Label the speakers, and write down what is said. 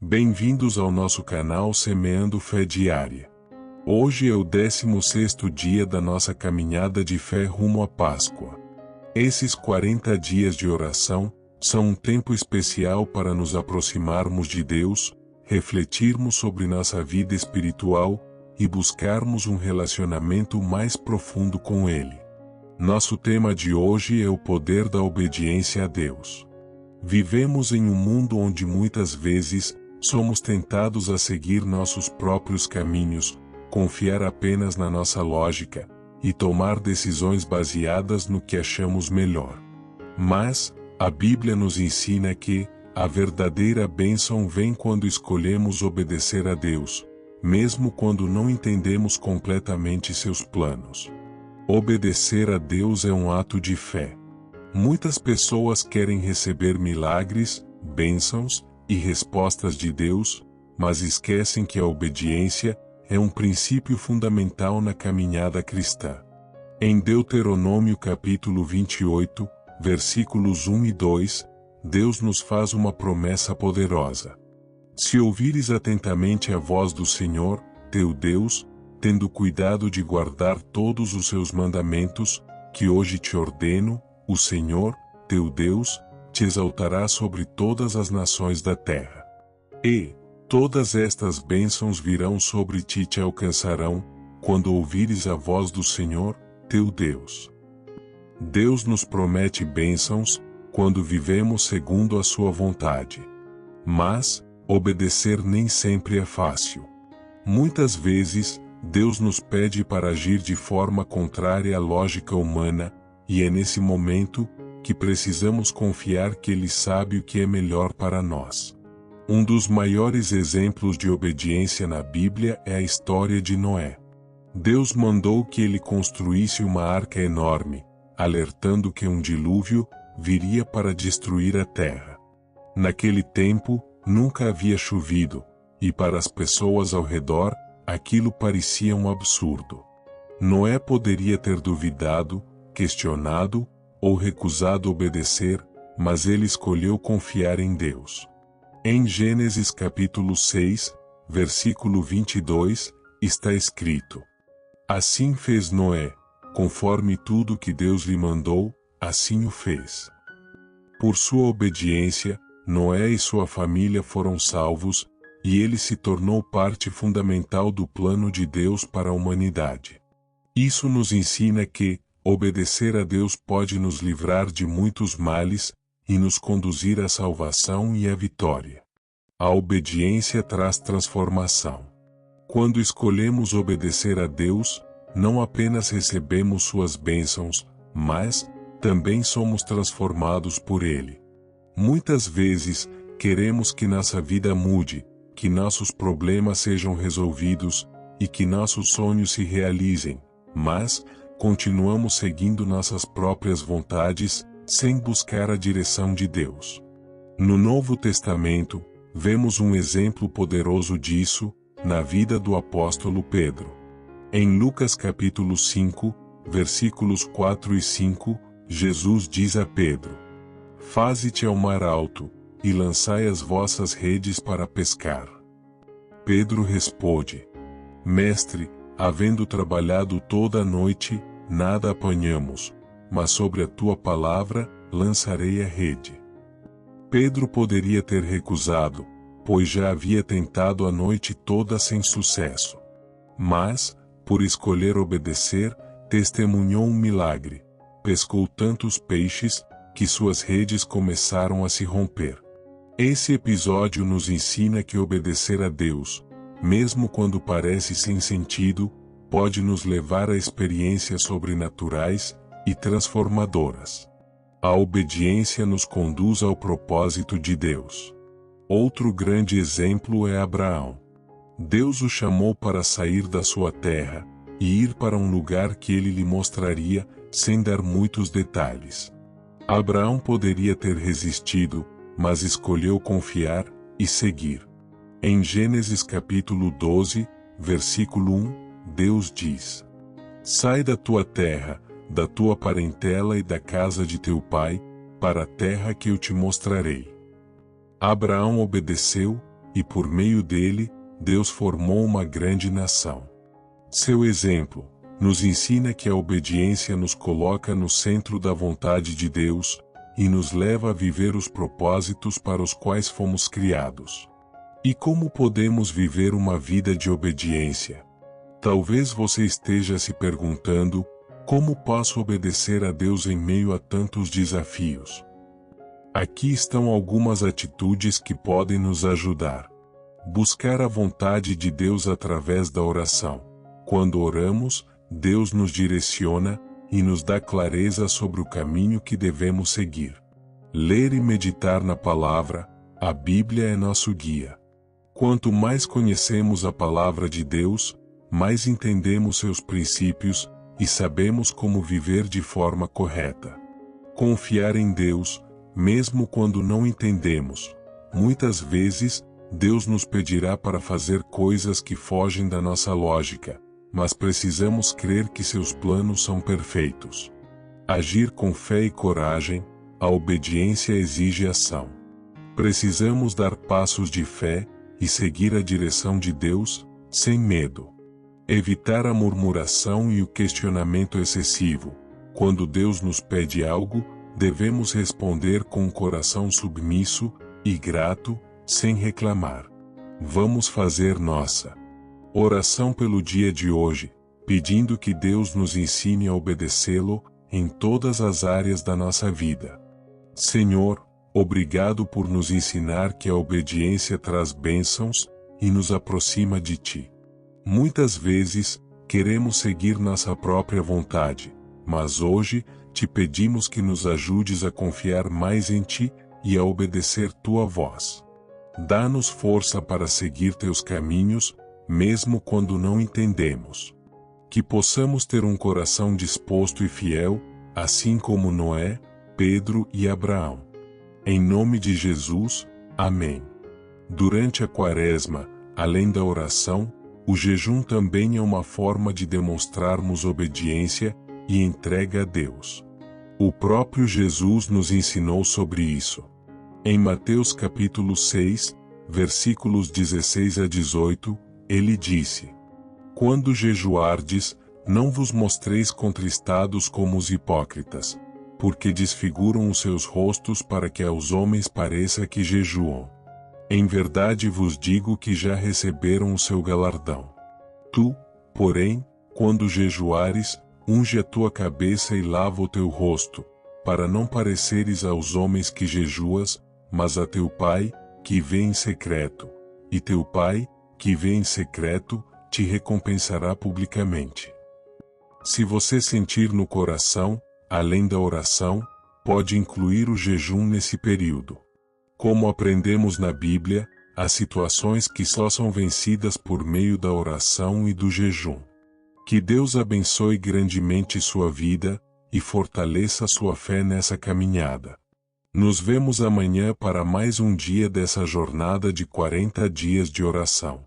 Speaker 1: Bem-vindos ao nosso canal Semeando Fé Diária. Hoje é o 16º dia da nossa caminhada de fé rumo à Páscoa. Esses 40 dias de oração são um tempo especial para nos aproximarmos de Deus, refletirmos sobre nossa vida espiritual e buscarmos um relacionamento mais profundo com Ele. Nosso tema de hoje é o poder da obediência a Deus. Vivemos em um mundo onde muitas vezes somos tentados a seguir nossos próprios caminhos, confiar apenas na nossa lógica e tomar decisões baseadas no que achamos melhor. Mas a Bíblia nos ensina que a verdadeira bênção vem quando escolhemos obedecer a Deus, mesmo quando não entendemos completamente seus planos. Obedecer a Deus é um ato de fé. Muitas pessoas querem receber milagres, bênçãos e respostas de Deus, mas esquecem que a obediência é um princípio fundamental na caminhada cristã. Em Deuteronômio capítulo 28, versículos 1 e 2, Deus nos faz uma promessa poderosa. Se ouvires atentamente a voz do Senhor, teu Deus, tendo cuidado de guardar todos os seus mandamentos, que hoje te ordeno, o Senhor, teu Deus, te exaltará sobre todas as nações da terra. E todas estas bênçãos virão sobre ti e te alcançarão, quando ouvires a voz do Senhor, teu Deus. Deus nos promete bênçãos, quando vivemos segundo a sua vontade. Mas obedecer nem sempre é fácil. Muitas vezes, Deus nos pede para agir de forma contrária à lógica humana, e é nesse momento que precisamos confiar que Ele sabe o que é melhor para nós. Um dos maiores exemplos de obediência na Bíblia é a história de Noé. Deus mandou que ele construísse uma arca enorme, alertando que um dilúvio viria para destruir a terra. Naquele tempo, nunca havia chovido, e para as pessoas ao redor, aquilo parecia um absurdo. Noé poderia ter duvidado, questionado ou recusado obedecer, mas ele escolheu confiar em Deus. Em Gênesis capítulo 6, versículo 22, está escrito: Assim fez Noé, conforme tudo que Deus lhe mandou, assim o fez. Por sua obediência, Noé e sua família foram salvos, e ele se tornou parte fundamental do plano de Deus para a humanidade. Isso nos ensina que obedecer a Deus pode nos livrar de muitos males e nos conduzir à salvação e à vitória. A obediência traz transformação. Quando escolhemos obedecer a Deus, não apenas recebemos suas bênçãos, mas também somos transformados por Ele. Muitas vezes, queremos que nossa vida mude, que nossos problemas sejam resolvidos e que nossos sonhos se realizem, mas continuamos seguindo nossas próprias vontades, sem buscar a direção de Deus. No Novo Testamento, vemos um exemplo poderoso disso, na vida do apóstolo Pedro. Em Lucas capítulo 5, versículos 4 e 5, Jesus diz a Pedro: Faze-te ao mar alto, e lançai as vossas redes para pescar. Pedro responde: Mestre, havendo trabalhado toda a noite, nada apanhamos, mas sobre a tua palavra lançarei a rede. Pedro poderia ter recusado, pois já havia tentado a noite toda sem sucesso. Mas, por escolher obedecer, testemunhou um milagre. Pescou tantos peixes, que suas redes começaram a se romper. Esse episódio nos ensina que obedecer a Deus, mesmo quando parece sem sentido, pode nos levar a experiências sobrenaturais e transformadoras. A obediência nos conduz ao propósito de Deus. Outro grande exemplo é Abraão. Deus o chamou para sair da sua terra e ir para um lugar que ele lhe mostraria, sem dar muitos detalhes. Abraão poderia ter resistido, mas escolheu confiar e seguir. Em Gênesis capítulo 12, versículo 1, Deus diz: Sai da tua terra, da tua parentela e da casa de teu pai, para a terra que eu te mostrarei. Abraão obedeceu, e por meio dele, Deus formou uma grande nação. Seu exemplo nos ensina que a obediência nos coloca no centro da vontade de Deus e nos leva a viver os propósitos para os quais fomos criados. E como podemos viver uma vida de obediência? Talvez você esteja se perguntando: como posso obedecer a Deus em meio a tantos desafios? Aqui estão algumas atitudes que podem nos ajudar. Buscar a vontade de Deus através da oração. Quando oramos, Deus nos direciona e nos dá clareza sobre o caminho que devemos seguir. Ler e meditar na palavra, a Bíblia é nosso guia. Quanto mais conhecemos a palavra de Deus, mais entendemos seus princípios e sabemos como viver de forma correta. Confiar em Deus, mesmo quando não entendemos. Muitas vezes, Deus nos pedirá para fazer coisas que fogem da nossa lógica, mas precisamos crer que seus planos são perfeitos. Agir com fé e coragem, a obediência exige ação. Precisamos dar passos de fé e seguir a direção de Deus, sem medo. Evitar a murmuração e o questionamento excessivo. Quando Deus nos pede algo, devemos responder com um coração submisso e grato, sem reclamar. Vamos fazer nossa oração pelo dia de hoje, pedindo que Deus nos ensine a obedecê-lo em todas as áreas da nossa vida. Senhor, obrigado por nos ensinar que a obediência traz bênçãos e nos aproxima de Ti. Muitas vezes, queremos seguir nossa própria vontade, mas hoje, Te pedimos que nos ajudes a confiar mais em Ti e a obedecer Tua voz. Dá-nos força para seguir Teus caminhos, mesmo quando não entendemos. Que possamos ter um coração disposto e fiel, assim como Noé, Pedro e Abraão. Em nome de Jesus, amém. Durante a Quaresma, além da oração, o jejum também é uma forma de demonstrarmos obediência e entrega a Deus. O próprio Jesus nos ensinou sobre isso. Em Mateus capítulo 6, versículos 16 a 18, ele disse: Quando jejuardes, não vos mostreis contristados como os hipócritas, porque desfiguram os seus rostos para que aos homens pareça que jejuam. Em verdade vos digo que já receberam o seu galardão. Tu, porém, quando jejuares, unge a tua cabeça e lava o teu rosto, para não pareceres aos homens que jejuas, mas a teu Pai, que vê em secreto. E teu Pai, que vê em secreto, te recompensará publicamente. Se você sentir no coração, além da oração, pode incluir o jejum nesse período. Como aprendemos na Bíblia, há situações que só são vencidas por meio da oração e do jejum. Que Deus abençoe grandemente sua vida e fortaleça sua fé nessa caminhada. Nos vemos amanhã para mais um dia dessa jornada de 40 dias de oração.